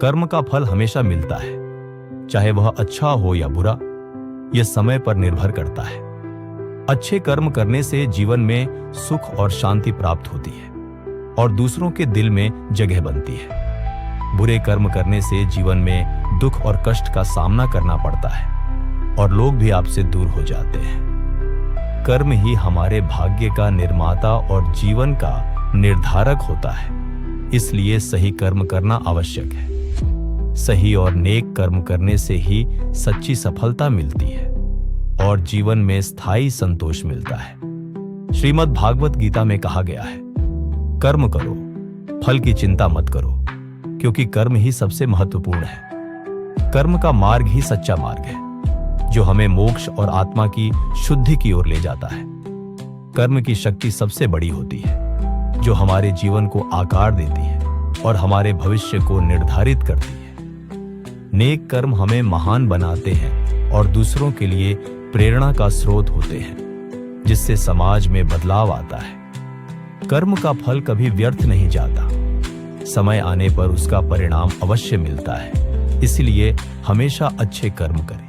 कर्म का फल हमेशा मिलता है, चाहे वह अच्छा हो या बुरा, यह समय पर निर्भर करता है। अच्छे कर्म करने से जीवन में सुख और शांति प्राप्त होती है और दूसरों के दिल में जगह बनती है। बुरे कर्म करने से जीवन में दुख और कष्ट का सामना करना पड़ता है और लोग भी आपसे दूर हो जाते हैं। कर्म ही हमारे भाग्य का निर्माता और जीवन का निर्धारक होता है, इसलिए सही कर्म करना आवश्यक है। सही और नेक कर्म करने से ही सच्ची सफलता मिलती है और जीवन में स्थायी संतोष मिलता है। श्रीमद् भागवत गीता में कहा गया है, कर्म करो, फल की चिंता मत करो, क्योंकि कर्म ही सबसे महत्वपूर्ण है। कर्म का मार्ग ही सच्चा मार्ग है, जो हमें मोक्ष और आत्मा की शुद्धि की ओर ले जाता है। कर्म की शक्ति सबसे बड़ी होती है, जो हमारे जीवन को आकार देती है और हमारे भविष्य को निर्धारित करती है। नेक कर्म हमें महान बनाते हैं और दूसरों के लिए प्रेरणा का स्रोत होते हैं, जिससे समाज में बदलाव आता है। कर्म का फल कभी व्यर्थ नहीं जाता, समय आने पर उसका परिणाम अवश्य मिलता है। इसलिए हमेशा अच्छे कर्म करें।